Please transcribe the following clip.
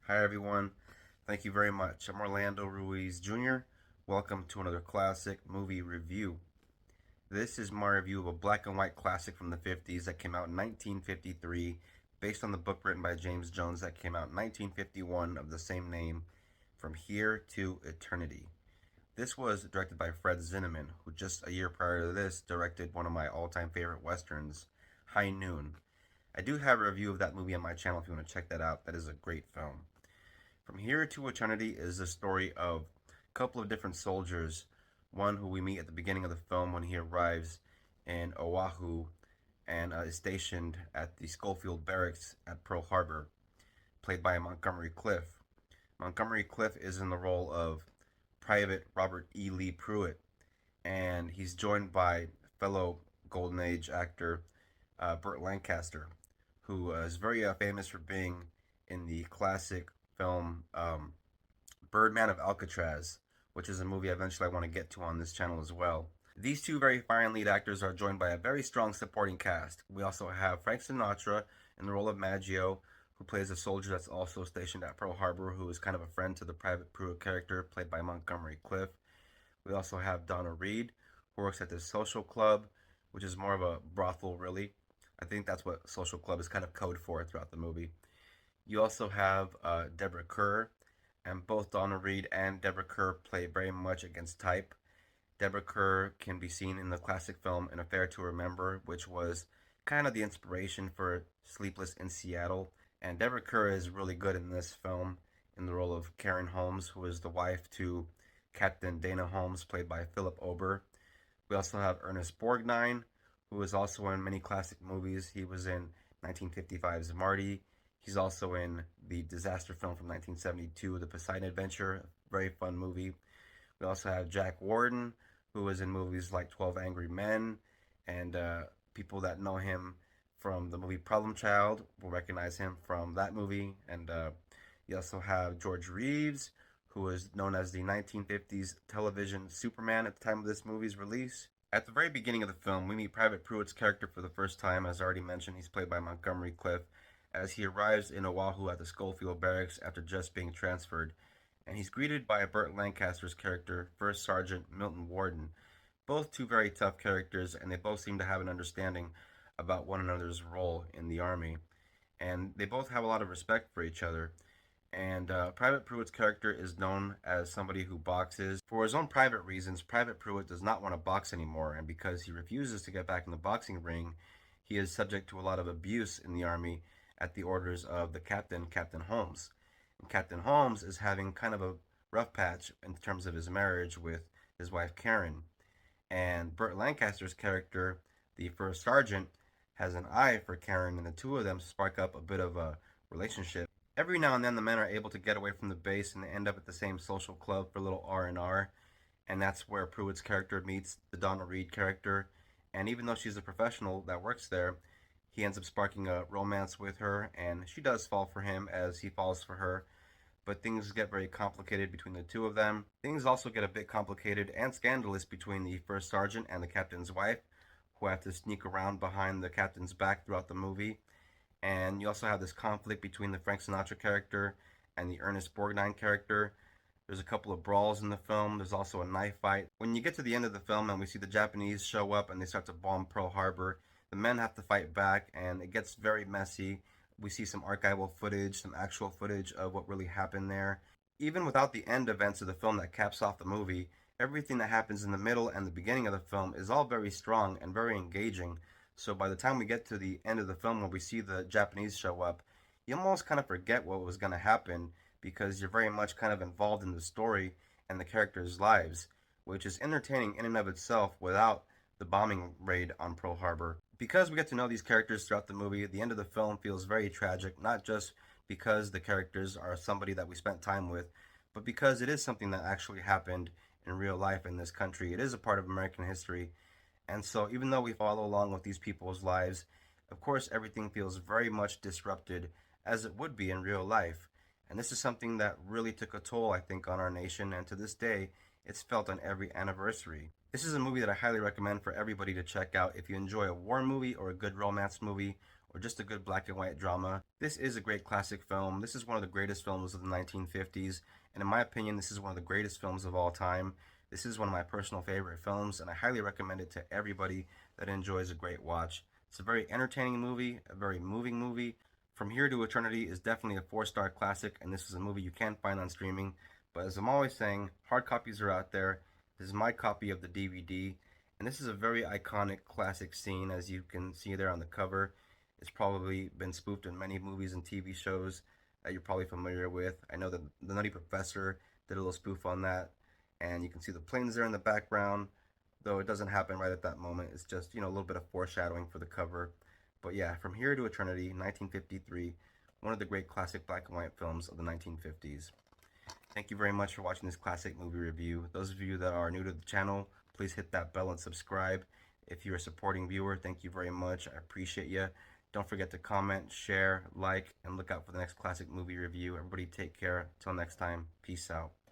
Hi everyone, thank you very much. I'm Orlando Ruiz Jr. Welcome to another classic movie review. This is my review of a black and white classic from the 50s that came out in 1953, based on the book written by James Jones that came out in 1951 of the same name, From Here to Eternity. This was directed by Fred Zinnemann, who just a year prior to this directed one of my all-time favorite westerns, High Noon. I do have a review of that movie on my channel if you want to check that out. That is a great film. From Here to Eternity is the story of a couple of different soldiers. One who we meet at the beginning of the film when he arrives in Oahu and is stationed at the Schofield Barracks at Pearl Harbor, played by Montgomery Clift. Montgomery Clift is in the role of Private Robert E. Lee Pruitt, and he's joined by fellow Golden Age actor Burt Lancaster, who is very famous for being in the classic film Birdman of Alcatraz, which is a movie eventually I want to get to on this channel as well. These two very fine lead actors are joined by a very strong supporting cast. We also have Frank Sinatra in the role of Maggio, who plays a soldier that's also stationed at Pearl Harbor, who is kind of a friend to the Private Pruitt character, played by Montgomery Clift. We also have Donna Reed, who works at this social club, which is more of a brothel, really. I think that's what social club is kind of code for throughout the movie. You also have Deborah Kerr, and both Donna Reed and Deborah Kerr play very much against type. Deborah Kerr can be seen in the classic film An Affair to Remember, which was kind of the inspiration for Sleepless in Seattle. And Deborah Kerr is really good in this film in the role of Karen Holmes, who is the wife to Captain Dana Holmes, played by Philip Ober. We also have Ernest Borgnine, who is also in many classic movies. He was in 1955's Marty. He's also in the disaster film from 1972, The Poseidon Adventure, very fun movie. We also have Jack Warden, who was in movies like 12 Angry Men, and people that know him from the movie Problem Child will recognize him from that movie. And you also have George Reeves, who was known as the 1950s television Superman at the time of this movie's release. At the very beginning of the film, we meet Private Pruitt's character for the first time. As already mentioned, he's played by Montgomery Clift, as he arrives in Oahu at the Schofield Barracks after just being transferred, and he's greeted by Burt Lancaster's character, First Sergeant Milton Warden. Both two very tough characters, and they both seem to have an understanding about one another's role in the Army. And they both have a lot of respect for each other. And Private Pruitt's character is known as somebody who boxes. For his own private reasons, Private Pruitt does not want to box anymore, and because he refuses to get back in the boxing ring, he is subject to a lot of abuse in the Army at the orders of the captain, Captain Holmes. And Captain Holmes is having kind of a rough patch in terms of his marriage with his wife Karen. And Burt Lancaster's character, the first sergeant, has an eye for Karen, and the two of them spark up a bit of a relationship. Every now and then, the men are able to get away from the base, and they end up at the same social club for a little R&R, and that's where Pruitt's character meets the Donna Reed character. And even though she's a professional that works there, he ends up sparking a romance with her, and she does fall for him as he falls for her. But things get very complicated between the two of them. Things also get a bit complicated and scandalous between the first sergeant and the captain's wife, who have to sneak around behind the captain's back throughout the movie. And you also have this conflict between the Frank Sinatra character and the Ernest Borgnine character. There's a couple of brawls in the film. There's also a knife fight. When you get to the end of the film and we see the Japanese show up and they start to bomb Pearl Harbor, the men have to fight back, and it gets very messy. We see some archival footage, some actual footage of what really happened there. Even without the end events of the film that caps off the movie, everything that happens in the middle and the beginning of the film is all very strong and very engaging. So by the time we get to the end of the film where we see the Japanese show up, you almost kind of forget what was going to happen because you're very much kind of involved in the story and the characters' lives, which is entertaining in and of itself without the bombing raid on Pearl Harbor. Because we get to know these characters throughout the movie, the end of the film feels very tragic, not just because the characters are somebody that we spent time with, but because it is something that actually happened in real life in this country. It is a part of American history. And so even though we follow along with these people's lives, of course everything feels very much disrupted as it would be in real life. And this is something that really took a toll, I think, on our nation, and to this day, it's felt on every anniversary. This is a movie that I highly recommend for everybody to check out if you enjoy a war movie or a good romance movie, or just a good black and white drama, this is a great classic film. This is one of the greatest films of the 1950s, and in my opinion, this is one of the greatest films of all time. This is one of my personal favorite films, and I highly recommend it to everybody that enjoys a great watch. It's a very entertaining movie, a very moving movie. From Here to Eternity is definitely a four-star classic, and this is a movie you can't find on streaming. But as I'm always saying, hard copies are out there. This is my copy of the DVD, and this is a very iconic classic scene, as you can see there on the cover. It's probably been spoofed in many movies and TV shows that you're probably familiar with. I know that The Nutty Professor did a little spoof on that, and you can see the planes there in the background, though it doesn't happen right at that moment. It's just, a little bit of foreshadowing for the cover. But yeah, From Here to Eternity, 1953, one of the great classic black and white films of the 1950s. Thank you very much for watching this classic movie review. Those of you that are new to the channel, please hit that bell and subscribe. If you're a supporting viewer, thank you very much. I appreciate you. Don't forget to comment, share, like, and look out for the next classic movie review. Everybody take care. Till next time, peace out.